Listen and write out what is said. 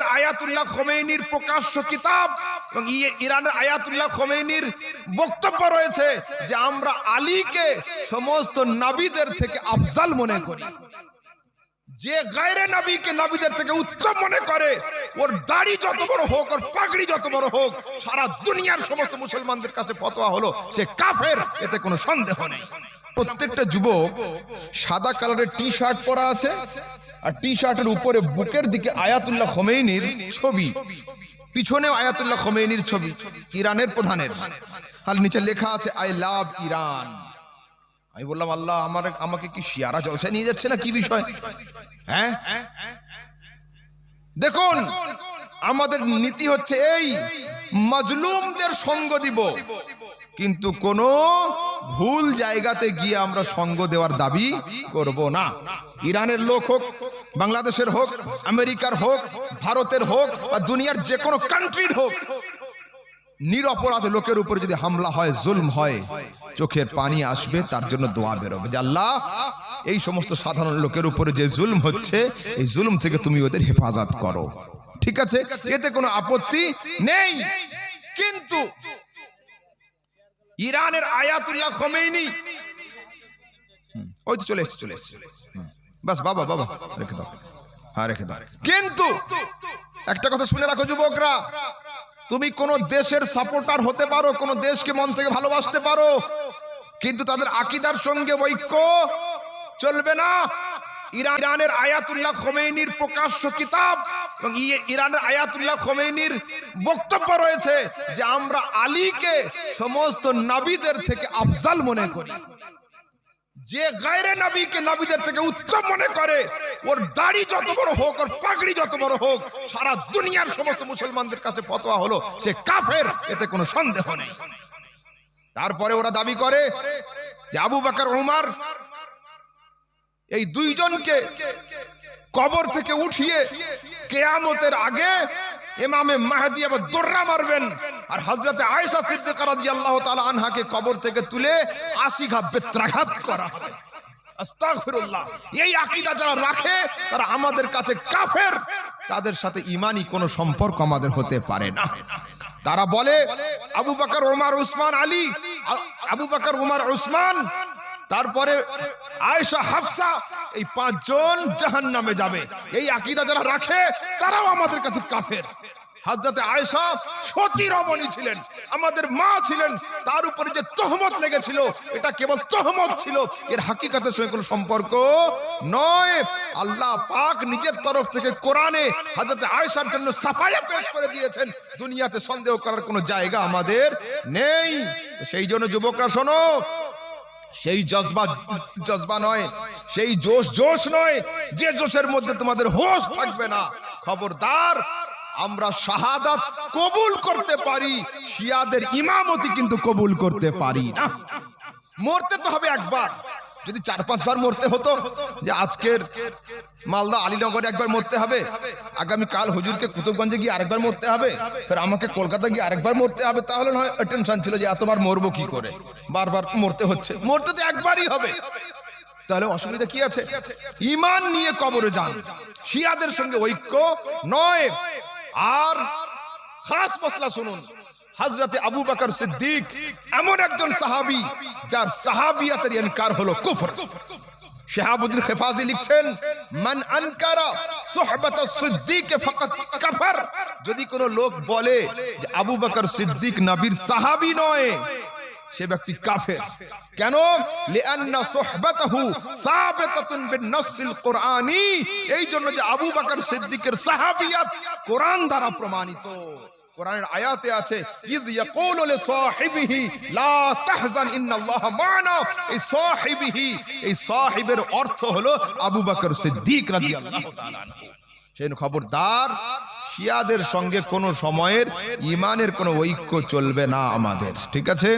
ইরানের আয়াতুল্লাহ খোমেনির প্রকাশ্য কিতাব এবং ইরানের আয়াতুল্লাহ খোমেনির বক্তব্য রয়েছে যে আমরা আলীকে সমস্ত নবীদের থেকে আফজাল মনে করি। যে গায়রে নবীকে নবীদের থেকে উত্তম মনে করে, ওর দাড়ি যত বড় হোক, ওর পাগড়ি যত বড় হোক, সারা দুনিয়ার সমস্ত মুসলমানদের কাছে ফতোয়া হলো সে কাফের, এতে কোনো সন্দেহ নেই। প্রত্যেকটা যুবক সাদা কালারের টি শার্ট পরা আছে, আর টি শার্টের উপরে বুকের দিকে আয়াতুল্লাহ খোমেনির ছবি, পিছনেও আয়াতুল্লাহ খোমেনির ছবি, ইরানের প্রধানের, আর নিচে লেখা আছে আই লাভ ইরান। আমি বললাম আল্লাহ আমাকে কি শিয়ারা জলসায় নিয়ে যাচ্ছে না কি বিষয়? হ্যাঁ, দেখুন আমাদের নীতি হচ্ছে এই, মাজলুমদের সঙ্গ দিব, কিন্তু কোন ভুল জায়গাতে গিয়ে আমরা সঙ্গ দেওয়ার দাবি করব না। ইরানের লোক হোক, বাংলাদেশের হোক, আমেরিকার হোক, ভারতের হোক, বা দুনিয়ার যে কোনো কান্ট্রির হোক, নিরপরাধ লোকের উপর যদি হামলা হয়, জুলম হয়, চোখের পানি আসবে, তার জন্য দোয়া বেরোবে যে আল্লাহ এই সমস্ত সাধারণ লোকের উপরে যে জুলম হচ্ছে, এই জুলম থেকে তুমি ওদের হেফাজত করো। ঠিক আছে, এতে কোনো আপত্তি নেই। কিন্তু ইরানের আয়াতুল্লাহ খোমেনি, ওই তো চলে এসছে, বাস বাবা রেখে দাও, হ্যাঁ রেখে দাও। কিন্তু একটা কথা শুনে রাখো যুবকরা, তুমি কোন দেশের সাপোর্টার হতে পারো, কোন দেশকে মন থেকে ভালোবাসতে পারো, কিন্তু তাদের আকীদার সঙ্গে ঐক্য চলবে না। ইরানের আয়াতুল্লাহ খোমেনির প্রকাশ্য কিতাব এবং ইরানের আয়াতুল্লাহ খোমেনির বক্তব্য রয়েছে যে আমরা আলীকে সমস্ত নবীদের থেকে আফজাল মনে করি। যে গায়রে নবীকে নবীদের থেকে উত্তম মনে করে, ওর দাড়ি যত বড় হোক, ওর পাগড়ি যত বড় হোক, সারা দুনিয়ার সমস্ত মুসলমানদের কাছে ফতোয়া হলো সে কাফের, এতে কোনো সন্দেহ নেই। তারপরে ওরা দাবি করে যে আবু বকর উমর এই দুইজনকে কবর থেকে উঠিয়ে কিয়ামতের আগে ইমামে মাহদী আবার দৌড়া মারবেন, আর হযরতে আয়েশা সিদ্দিকা রাদিয়াল্লাহু তাআলা আনহাকে কবর থেকে তুলে 80 ঘা বেত্রাঘাত করা হবে। আস্তাগফিরুল্লাহ। এই আকীদা যারা রাখে তারা আমাদের কাছে কাফের, তাদের সাথে ঈমানি কোনো সম্পর্ক আমাদের হতে পারে না। তারা বলে আবু বকর ওমর উসমান আলী, আবু বকর ওমর উসমান, তারপরে আয়েশা হাফসা, এই 5 জন জাহান্নামে যাবে। এই আকীদা যারা রাখে তারাও আমাদের কাছে কাফের। হযরতে আয়েশা সতী রমণী ছিলেন, আমাদের মা ছিলেন, তার উপরে যে তহমত লেগেছিল এটা কেবল তহমত ছিল, এর হাকিকাতের সঙ্গে কোনো সম্পর্ক নয়। আল্লাহ পাক নিজের তরফ থেকে কোরআনে হযরতে আয়েশার জন্য সাফায়া পেশ করে দিয়েছেন, দুনিয়াতে সন্দেহ করার কোনো জায়গা আমাদের নেই। সেই জন্য যুবকরা শোনো, সেই জজবা নয়, সেই জোশ নয়, যে জোশের মধ্যে তোমাদের হোশ থাকবে না, খবরদার। আমরা শাহাদাত কবুল করতে পারি, শিয়াদের ইমামতি কিন্তু কবুল করতে পারি না। মরতে তো হবে একবার, যদি 4-5 বার মরতে হতো, যে আজকের মালদা আলীনগরে একবার মরতে হবে, আগামী কাল হুজুরকে কুতুবগঞ্জে গিয়ে আরেকবার মরতে হবে, ফের আমাকে কলকাতা গিয়ে আরেকবার মরতে হবে, তাহলে নয় টেনশন ছিল যে এতবার মরবো কি করে, বারবার মরতে হচ্ছে। মরতে তো একবারই হবে, তাহলে অসুবিধা কি আছে? ঈমান নিয়ে কবরে যান, শিয়াদের সঙ্গে ঐক্য নয়। আর খাস মসলা শুনুন, হযরতে আবু বকর সিদ্দিক এমন একজন সাহাবী যার সাহাবিয়াতের ইনকার হলো কুফর। শাহাবুদ্দিন খেফাজি লিখছেন, মান আনকারা সুহবাতাস সিদ্দিক ফাকাত কাফার। যদি কোনো লোক বলে যে আবু বকর সিদ্দিক নবীর সাহাবী নয়, সে ব্যক্তি কাফের। কেন? লিআন্না সুহবাতাহু সাবিতাতুন বিন-নাসিল কুরআনী, এই জন্য যে আবু বকর সিদ্দিকের সাহাবিয়াত কোরআন দ্বারা প্রমাণিত। কোরআনের আয়াতে আছে, ইয ইয়াকুলু লিসাহিবিহি লা তাহজান ইন্নাল্লাহা মা'না। এই সাহিবিহি, এই সাহিবের অর্থ হলো আবু বকর সিদ্দিক রাদিয়াল্লাহু তাআলা আনহু। সেই খবরদার, শিয়াদের সঙ্গে কোনো সময়ের ঈমানের কোনো ঐক্য চলবে না আমাদের। ঠিক আছে?